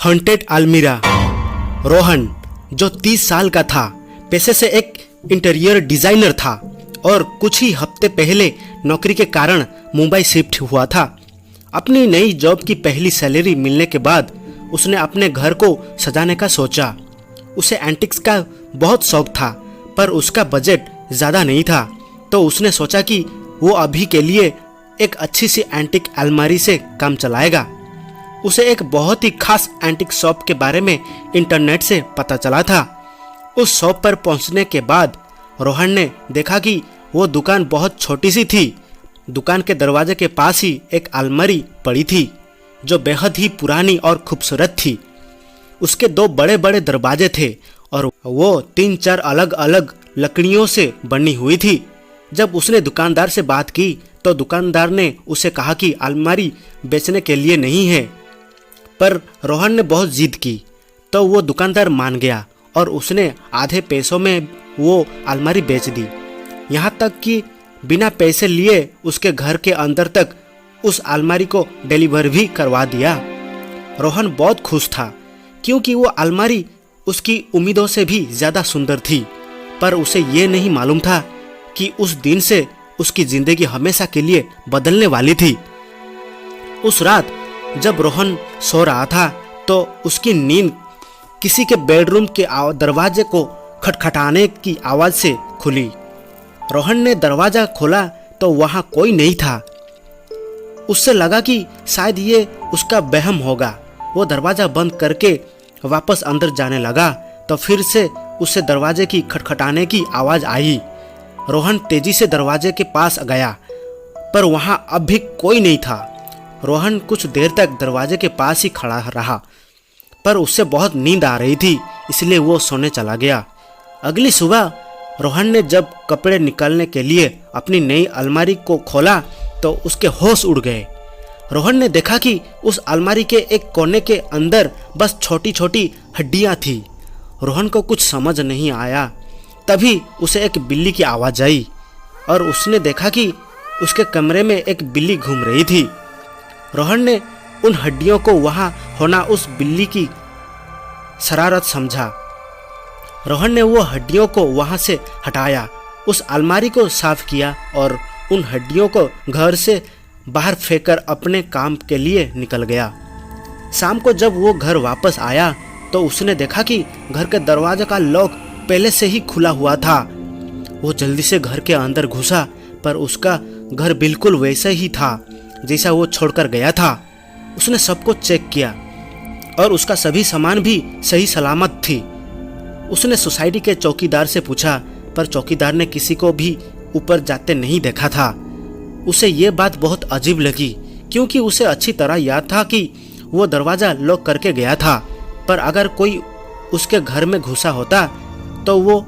Haunted अलमीरा। रोहन, जो 30 साल का था, पेशे से एक इंटीरियर डिजाइनर था और कुछ ही हफ्ते पहले नौकरी के कारण मुंबई शिफ्ट हुआ था। अपनी नई जॉब की पहली सैलरी मिलने के बाद उसने अपने घर को सजाने का सोचा। उसे एंटिक्स का बहुत शौक था, पर उसका बजट ज़्यादा नहीं था, तो उसने सोचा कि वो अभी के लिए एक अच्छी सी एंटिक अलमारी से काम चलाएगा। उसे एक बहुत ही खास एंटिक शॉप के बारे में इंटरनेट से पता चला था। उस शॉप पर पहुंचने के बाद रोहन ने देखा कि वो दुकान बहुत छोटी सी थी। दुकान के दरवाजे के पास ही एक अलमारी पड़ी थी जो बेहद ही पुरानी और खूबसूरत थी। उसके 2 बड़े बड़े दरवाजे थे और वो 3-4 अलग अलग लकड़ियों से बनी हुई थी। जब उसने दुकानदार से बात की तो दुकानदार ने उसे कहा कि अलमारी बेचने के लिए नहीं है, पर रोहन ने बहुत जिद की तो वो दुकानदार मान गया और उसने आधे पैसों में वो अलमारी बेच दी। यहाँ तक कि बिना पैसे लिए उसके घर के अंदर तक उस अलमारी को डिलीवर भी करवा दिया। रोहन बहुत खुश था क्योंकि वो अलमारी उसकी उम्मीदों से भी ज़्यादा सुंदर थी, पर उसे ये नहीं मालूम था कि उस दिन से उसकी ज़िंदगी हमेशा के लिए बदलने वाली थी। उस रात जब रोहन सो रहा था तो उसकी नींद किसी के बेडरूम के दरवाजे को खटखटाने की आवाज़ से खुली। रोहन ने दरवाज़ा खोला तो वहाँ कोई नहीं था। उससे लगा कि शायद ये उसका वहम होगा। वो दरवाज़ा बंद करके वापस अंदर जाने लगा तो फिर से उससे दरवाजे की खटखटाने की आवाज़ आई। रोहन तेजी से दरवाजे के पास गया, पर वहाँ अब भी कोई नहीं था। रोहन कुछ देर तक दरवाजे के पास ही खड़ा रहा, पर उससे बहुत नींद आ रही थी, इसलिए वो सोने चला गया। अगली सुबह रोहन ने जब कपड़े निकालने के लिए अपनी नई अलमारी को खोला तो उसके होश उड़ गए। रोहन ने देखा कि उस अलमारी के एक कोने के अंदर बस छोटी छोटी हड्डियां थी। रोहन को कुछ समझ नहीं आया। तभी उसे एक बिल्ली की आवाज़ आई और उसने देखा कि उसके कमरे में एक बिल्ली घूम रही थी। रोहन ने उन हड्डियों को वहाँ होना उस बिल्ली की शरारत समझा। रोहन ने वो हड्डियों को वहाँ से हटाया, उस अलमारी को साफ किया और उन हड्डियों को घर से बाहर फेंककर अपने काम के लिए निकल गया। शाम को जब वो घर वापस आया तो उसने देखा कि घर के दरवाजे का लॉक पहले से ही खुला हुआ था। वो जल्दी से घर के अंदर घुसा, पर उसका घर बिल्कुल वैसे ही था जैसा वो छोड़कर गया था। उसने सब कुछ चेक किया और उसका सभी सामान भी सही सलामत थी। उसने सोसाइटी के चौकीदार से पूछा, पर चौकीदार ने किसी को भी ऊपर जाते नहीं देखा था। उसे ये बात बहुत अजीब लगी क्योंकि उसे अच्छी तरह याद था कि वो दरवाज़ा लॉक करके गया था, पर अगर कोई उसके घर में घुसा होता तो वो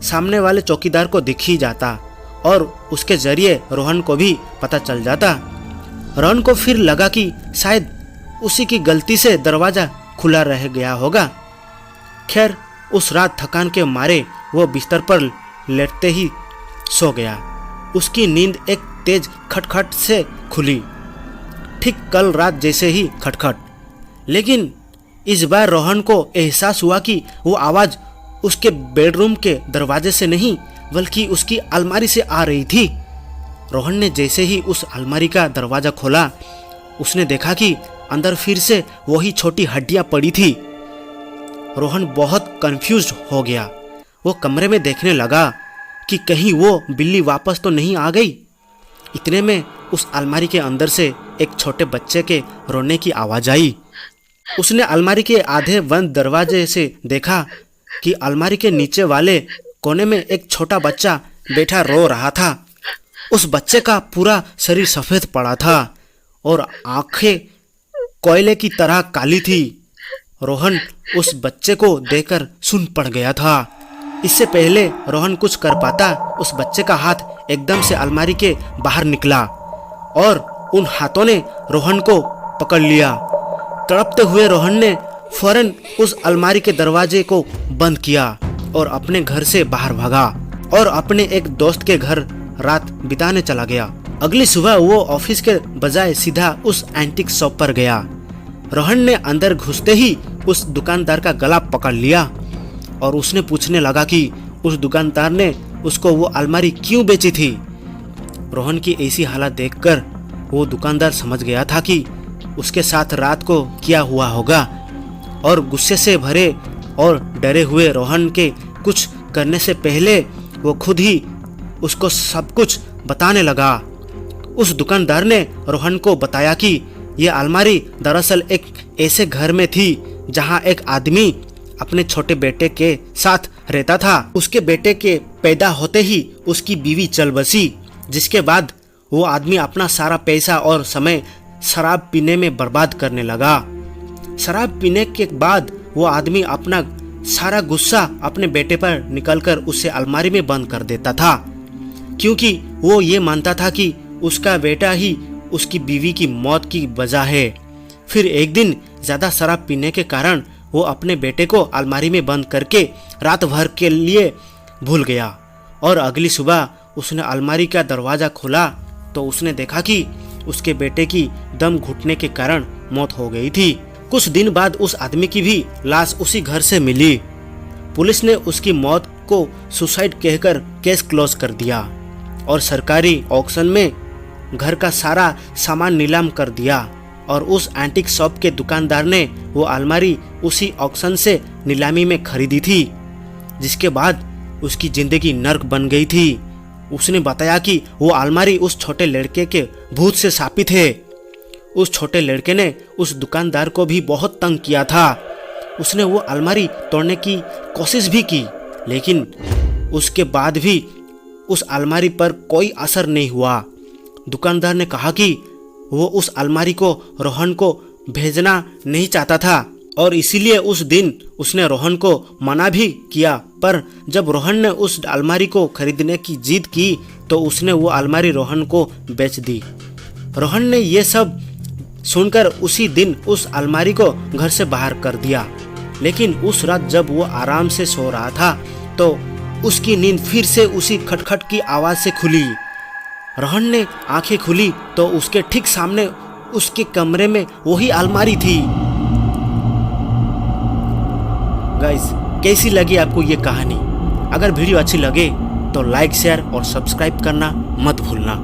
सामने वाले चौकीदार को दिख ही जाता और उसके जरिए रोहन को भी पता चल जाता। रोहन को फिर लगा कि शायद उसी की गलती से दरवाज़ा खुला रह गया होगा। खैर, उस रात थकान के मारे वो बिस्तर पर लेटते ही सो गया। उसकी नींद एक तेज खटखट से खुली, ठीक कल रात जैसे ही खटखट। लेकिन इस बार रोहन को एहसास हुआ कि वो आवाज़ उसके बेडरूम के दरवाजे से नहीं बल्कि उसकी अलमारी से आ रही थी। रोहन ने जैसे ही उस अलमारी का दरवाज़ा खोला, उसने देखा कि अंदर फिर से वही छोटी हड्डियां पड़ी थी। रोहन बहुत कंफ्यूज्ड हो गया। वो कमरे में देखने लगा कि कहीं वो बिल्ली वापस तो नहीं आ गई। इतने में उस अलमारी के अंदर से एक छोटे बच्चे के रोने की आवाज़ आई। उसने अलमारी के आधे बंद दरवाजे से देखा कि अलमारी के नीचे वाले कोने में एक छोटा बच्चा बैठा रो रहा था। उस बच्चे का पूरा शरीर सफ़ेद पड़ा था और आंखें कोयले की तरह काली थी। रोहन उस बच्चे को देखकर सुन पड़ गया था। इससे पहले रोहन कुछ कर पाता, उस बच्चे का हाथ एकदम से अलमारी के बाहर निकला और उन हाथों ने रोहन को पकड़ लिया। तड़पते हुए रोहन ने फौरन उस अलमारी के दरवाजे को बंद किया और अपने घर से बाहर भागा और अपने एक दोस्त के घर रात बिताने चला गया। अगली सुबह वो ऑफिस के बजाय सीधा उस एंटीक शॉप पर गया। रोहन ने अंदर घुसते ही उस दुकानदार का गला पकड़ लिया और उसने पूछने लगा कि उस दुकानदार ने उसको वो अलमारी क्यों बेची थी। रोहन की ऐसी हालत देखकर वो दुकानदार समझ गया था कि उसके साथ रात को क्या हुआ होगा और गुस्से से भरे और डरे हुए रोहन के कुछ करने से पहले वो खुद ही उसको सब कुछ बताने लगा। उस दुकानदार ने रोहन को बताया कि ये अलमारी दरअसल एक ऐसे घर में थी जहां एक आदमी अपने छोटे बेटे के साथ रहता था। उसके बेटे के पैदा होते ही उसकी बीवी चल बसी, जिसके बाद वो आदमी अपना सारा पैसा और समय शराब पीने में बर्बाद करने लगा। शराब पीने के बाद वो आदमी अपना सारा गुस्सा अपने बेटे पर निकलकर उसे अलमारी में बंद कर देता था, क्योंकि वो ये मानता था कि उसका बेटा ही उसकी बीवी की मौत की वजह है। फिर एक दिन ज्यादा शराब पीने के कारण वो अपने बेटे को अलमारी में बंद करके रात भर के लिए भूल गया और अगली सुबह उसने अलमारी का दरवाजा खोला तो उसने देखा कि उसके बेटे की दम घुटने के कारण मौत हो गई थी। कुछ दिन बाद उस आदमी की भी लाश उसी घर से मिली। पुलिस ने उसकी मौत को सुसाइड कहकर केस क्लोज कर दिया और सरकारी ऑक्शन में घर का सारा सामान नीलाम कर दिया और उस एंटीक शॉप के दुकानदार ने वो अलमारी उसी ऑक्शन से नीलामी में खरीदी थी, जिसके बाद उसकी जिंदगी नर्क बन गई थी। उसने बताया कि वो अलमारी उस छोटे लड़के के भूत से शापित है। उस छोटे लड़के ने उस दुकानदार को भी बहुत तंग किया था। उसने वो अलमारी तोड़ने की कोशिश भी की, लेकिन उसके बाद भी उस अलमारी पर कोई असर नहीं हुआ। दुकानदार ने कहा कि वो उस अलमारी को रोहन को भेजना नहीं चाहता था और इसीलिए उस दिन उसने रोहन को मना भी किया, पर जब रोहन ने उस अलमारी को खरीदने की जिद की तो उसने वो अलमारी रोहन को बेच दी। रोहन ने ये सब सुनकर उसी दिन उस अलमारी को घर से बाहर कर दिया, लेकिन उस रात जब वो आराम से सो रहा था तो उसकी नींद फिर से उसी खटखट की आवाज से खुली। रोहन ने आंखें खुली तो उसके ठीक सामने उसके कमरे में वही अलमारी थी। गाइस, कैसी लगी आपको ये कहानी? अगर वीडियो अच्छी लगे तो लाइक, शेयर और सब्सक्राइब करना मत भूलना।